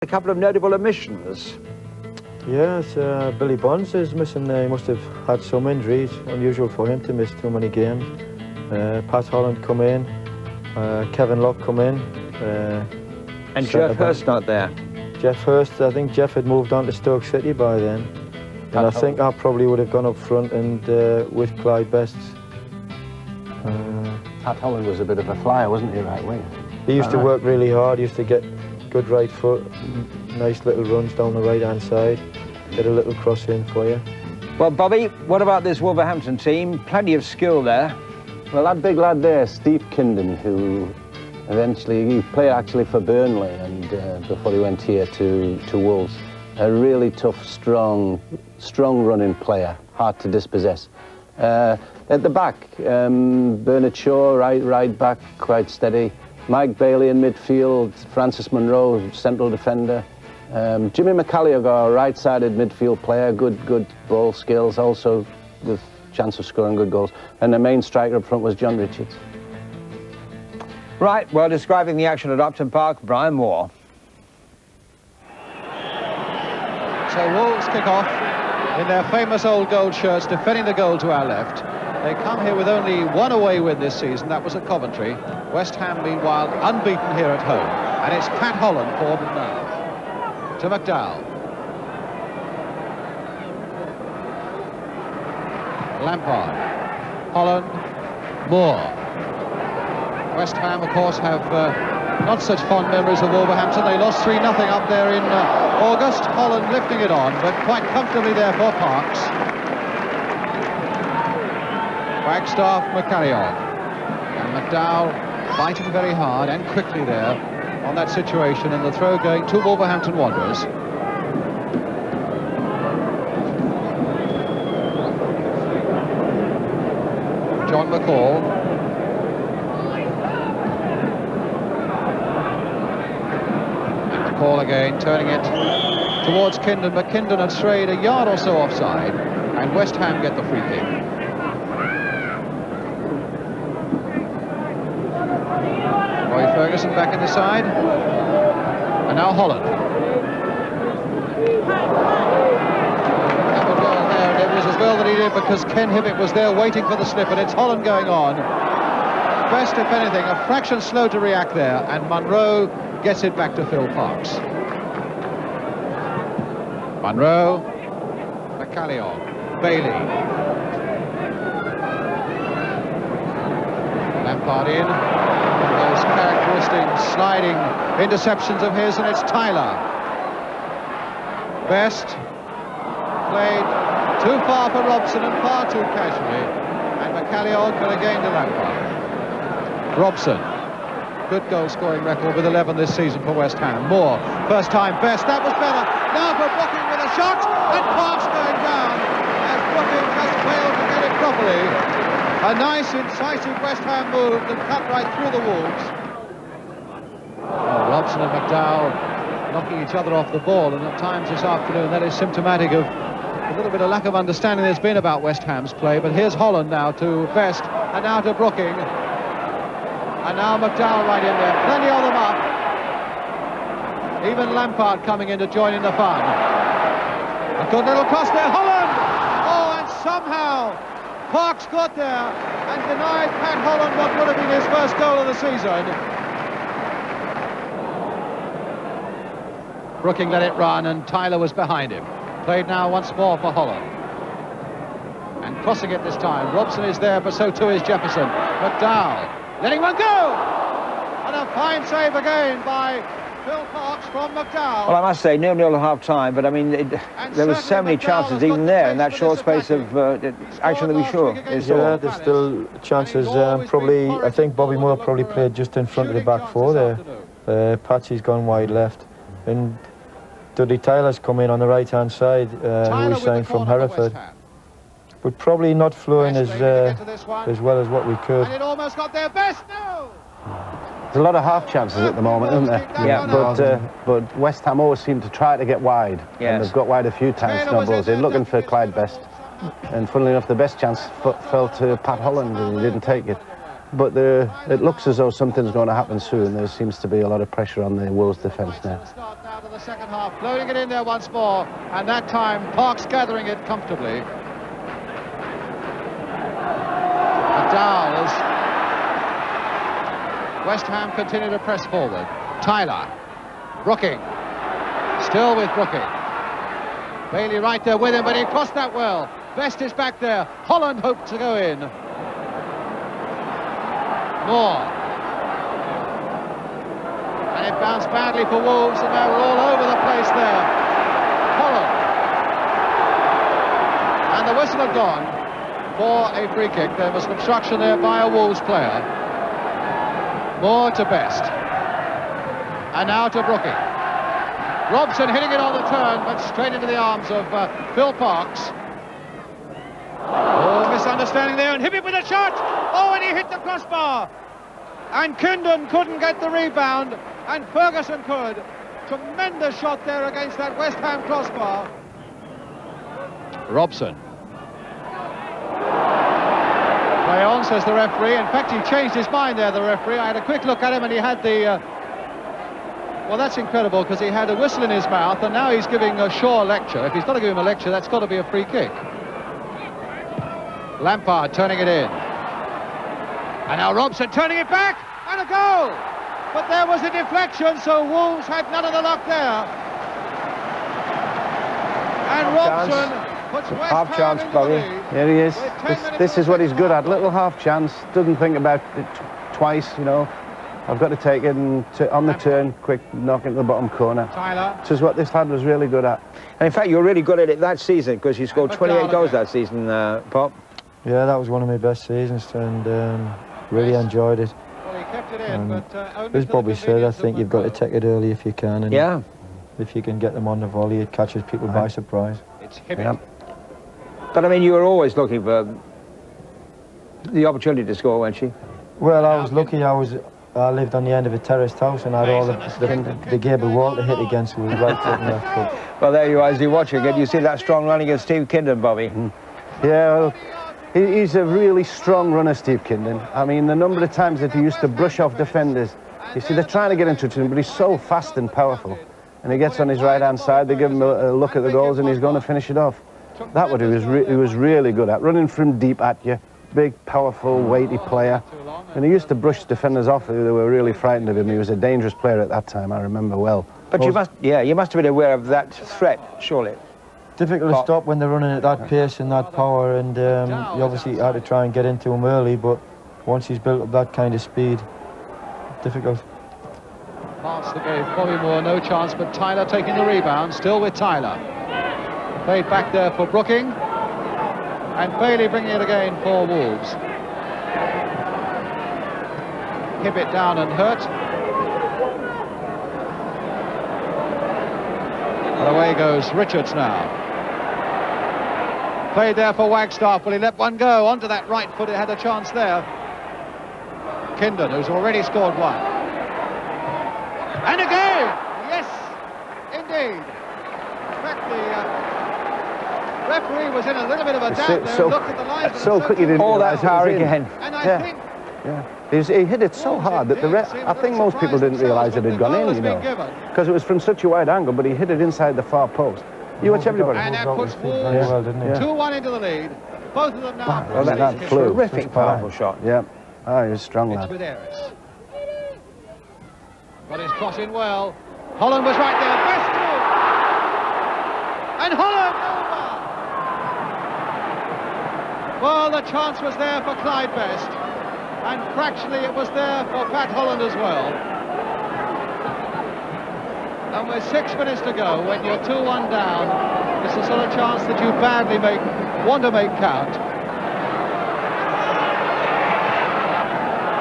A couple of notable omissions. Yes, Billy Bonds is missing. He must have had some injuries. Unusual for him to miss too many games. Pat Holland come in, Kevin Locke come in. And Jeff Hurst not there. Jeff Hurst, I think Jeff had moved on to Stoke City by then. And I think I probably would have gone up front and with Clyde Best. Pat Holland was a bit of a flyer, wasn't he, right wing? He used to work really hard. He used to get good right foot, nice little runs down the right-hand side, get a little cross in for you. Well, Bobby, what about this Wolverhampton team? Plenty of skill there. Well, that big lad there, Steve Kindon, who he played actually for Burnley and before he went here to Wolves. A really tough, strong running player, hard to dispossess. At the back, Bernard Shaw, right back, quite steady. Mike Bailey in midfield, Francis Monroe, central defender. Jimmy McCalliogher, right-sided midfield player, good ball skills, also with chance of scoring good goals. And the main striker up front was John Richards. Right, well, describing the action at Upton Park, Brian Moore. So Wolves kick off in their famous old gold shirts, defending the goal to our left. They come here with only one away win this season, that was at Coventry. West Ham, meanwhile, unbeaten here at home. And it's Pat Holland forward now. To McDowell. Lampard. Holland. Moore. West Ham, of course, have not such fond memories of Wolverhampton. They lost 3-0 up there in August. Holland lifting it on, but quite comfortably there for Parks. Wagstaff, McCalliog. And McDowell fighting very hard and quickly there on that situation, and the throw going to Wolverhampton Wanderers. John McCall. And McCall again, turning it towards Kindon, but Kindon had strayed a yard or so offside, and West Ham get the free kick. Ferguson back in the side, and now Holland. That well there, and it was as well that he did, because Ken Hibbett was there waiting for the slip, and it's Holland going on. Best, if anything, a fraction slow to react there, and Monroe gets it back to Phil Parks. Monroe, McCalliog, Bailey. Lampard in. Those characteristic sliding interceptions of his, and it's Tyler. Best played too far for Robson and far too casually, and McCalliog but again to Lampard. Robson, good goal scoring record with 11 this season for West Ham. Moore, first time Best, that was better. Now for Brooking with a shot, and Parks going down as Brooking just failed to get it properly. A nice, incisive West Ham move that cut right through the Wolves. Oh, Robson and McDowell knocking each other off the ball, and at times this afternoon that is symptomatic of a little bit of lack of understanding there's been about West Ham's play. But here's Holland now to Best, and now to Brooking. And now McDowell right in there, plenty of them up. Even Lampard coming in to join in the fun. A good little cross there, Holland! Oh, and somehow Parks got there and denied Pat Holland what would have been his first goal of the season. Brooking let it run, and Tyler was behind him. Played now once more for Holland. And crossing it this time. Robson is there, but so too is Jefferson. McDowell letting one go! And a fine save again by Phil Parks from McDowell. Well, I must say, 0-0 at half-time, but I mean, there were so many chances even there in that short space of action that we saw. Yeah, there's still chances. Probably, I think Bobby Moore probably played just in front of the back four there. Patsy's gone wide left, and Dudley Tyler's come in on the right-hand side, who we signed from Hereford. But probably not flowing as well as what we could. And it almost got their Best, no! There's a lot of half chances at the moment, isn't there? Yeah. But West Ham always seem to try to get wide. Yes. And they've got wide a few times, no balls in, looking for Clyde Best. And funnily enough, the best chance fell to Pat Holland, and he didn't take it. But it looks as though something's going to happen soon. There seems to be a lot of pressure on the Wolves defence now. Start of the second half, floating it in there once more, and that time Parks gathering it comfortably. McDowell as West Ham continue to press forward. Tyler, Brooking, still with Brooking. Bailey right there with him, but he crossed that well. Best is back there. Holland hoped to go in. Moore. And it bounced badly for Wolves, and they were all over the place there. Holland. And the whistle had gone for a free kick. There was an obstruction there by a Wolves player. Moore to Best. And now to Brooking. Robson hitting it on the turn, but straight into the arms of Phil Parks. Oh, misunderstanding there, and hit it with a shot! Oh, and he hit the crossbar! And Kindon couldn't get the rebound, and Ferguson could. Tremendous shot there against that West Ham crossbar. Robson. Play on, says the referee. In fact, he changed his mind there, the referee. I had a quick look at him, and he had the... well, that's incredible, because he had a whistle in his mouth, and now he's giving Shaw a lecture. If he's got to give him a lecture, that's got to be a free kick. Lampard turning it in. And now Robson turning it back, and a goal! But there was a deflection, so Wolves had none of the luck there. And Robson puts West Half Ham chance, into Bobby. the lead. Here he is. With 10 minutes This to is what the he's second good at. half. Little half chance. Doesn't think about it twice, you know. I've got to take it and on the turn, quick knock into the bottom corner. Tyler. This is what this lad was really good at. And in fact, you were really good at it that season, because you scored 28 goals that season, Pop. Yeah, that was one of my best seasons, and really enjoyed it. Well, he kept it in, but only As to the Bobby said, I convenience of think you've got to Monroe. take it early if you can, and Yeah. if you can get them on the volley, it catches people by surprise. It's Hibbett. Yeah. But I mean, you were always looking for the opportunity to score, weren't you? Well, I was lucky. I lived on the end of a terraced house, and I had all the gable wall to hit against. Was right foot and left foot. Well, there you are, as you're watching it. You see that strong run against Steve Kindon, Bobby. Yeah, well, he's a really strong runner, Steve Kindon. I mean, the number of times that he used to brush off defenders. You see, they're trying to get into him, but he's so fast and powerful. And he gets on his right-hand side, they give him a look at the goals, and he's going to finish it off. That what he was really good at, running from deep at you. Big, powerful, weighty player. And he used to brush defenders off. They were really frightened of him. He was a dangerous player at that time, I remember well. But you must have been aware of that threat, surely. Difficult to stop when they're running at that pace and that power, and you obviously had to try and get into him early, but once he's built up that kind of speed, difficult. Pass that gave Bobby Moore no chance, but Tyler taking the rebound, still with Tyler. Played back there for Brooking, and Bailey bringing it again for Wolves. Hibbett down and hurt. And away goes Richards now. Played there for Wagstaff. Will he let one go? Onto that right foot, it had a chance there. Kindon, who's already scored one. And again! Yes, indeed. In fact, the referee was in a little bit of a doubt there and looked at the lines. So quick he didn't All that realise it was power in. again. And I think... Yeah, he hit it so hard that I think most people didn't realise it had gone in, you know, because it was from such a wide angle, but he hit it inside the far post. You watch everybody. And that puts Wolves Very well, didn't he? 2-1 into the lead. Both of them now. Well, that flew. Terrific, powerful shot. Yeah. Oh, he was a strong It's lad. with Eris. Got his cross in well. Holland was right there. Best through. And Holland over. Well, the chance was there for Clyde Best. And fractionally it was there for Pat Holland as well. And with 6 minutes to go, when you're 2-1 down, it's the sort of chance that you badly want to make count.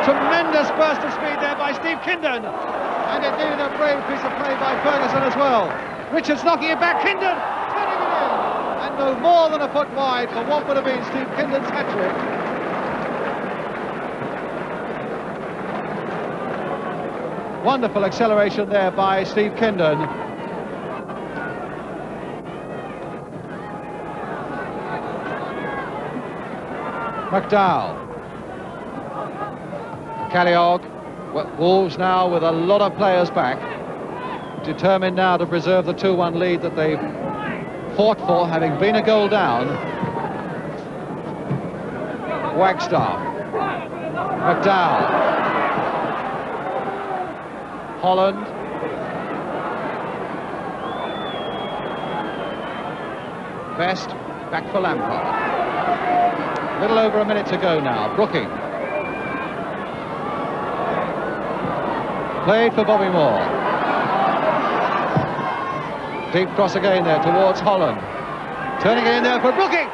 Tremendous burst of speed there by Steve Kindon. And it needed a brave piece of play by Ferguson as well. Richards knocking it back, Kindon turning it in. And no more than a foot wide for what would have been Steve Kindon's hat-trick. Wonderful acceleration there by Steve Kindon. McDowell. Calliope. Wolves now with a lot of players back. determined now to preserve the 2-1 lead that they fought for, having been a goal down. Wagstaff, McDowell, Holland, Best, back for Lampard. A little over a minute to go now. Brooking. Played for Bobby Moore. Deep cross again there towards Holland. Turning it in there for Brooking.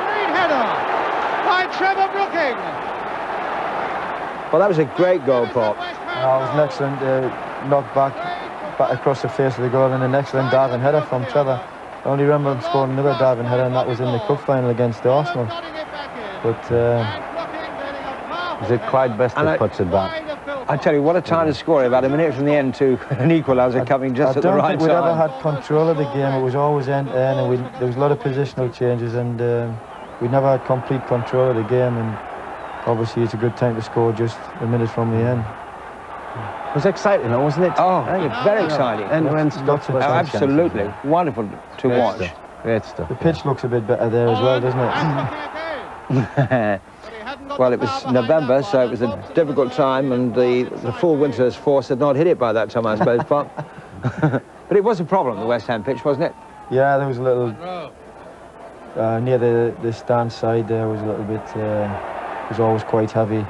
Great header by Trevor Brooking. Well, that was a great goal, Pop. It was an excellent knock back across the face of the goal, and an excellent diving header from Trevor. I only remember him scoring another diving header, and that was in the cup final against Arsenal. But Is it quite Best that puts it back? I tell you, what a time to score. About a minute from the end to an equaliser coming just at the right time. I don't think we'd ever had control of the game. It was always end-to-end, and there was a lot of positional changes, and we never had complete control of the game. And obviously, it's a good time to score just a minute from the end. It was exciting, wasn't it? Oh, very exciting. End-to-end stuff. Absolutely wonderful to watch. Great stuff. The pitch looks a bit better there as well, doesn't it? Well, it was November, so it was a difficult time, and the full winter's force had not hit it by that time, I suppose, Pop. But it was a problem, the West Ham pitch, wasn't it? Yeah, there was a little... near the stand side there was a little bit... it was always quite heavy.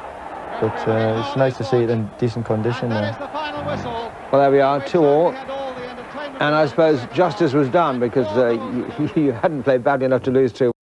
But it's nice to see it in decent condition there. Well, there we are, 2-2. And I suppose justice was done, because you hadn't played badly enough to lose 2.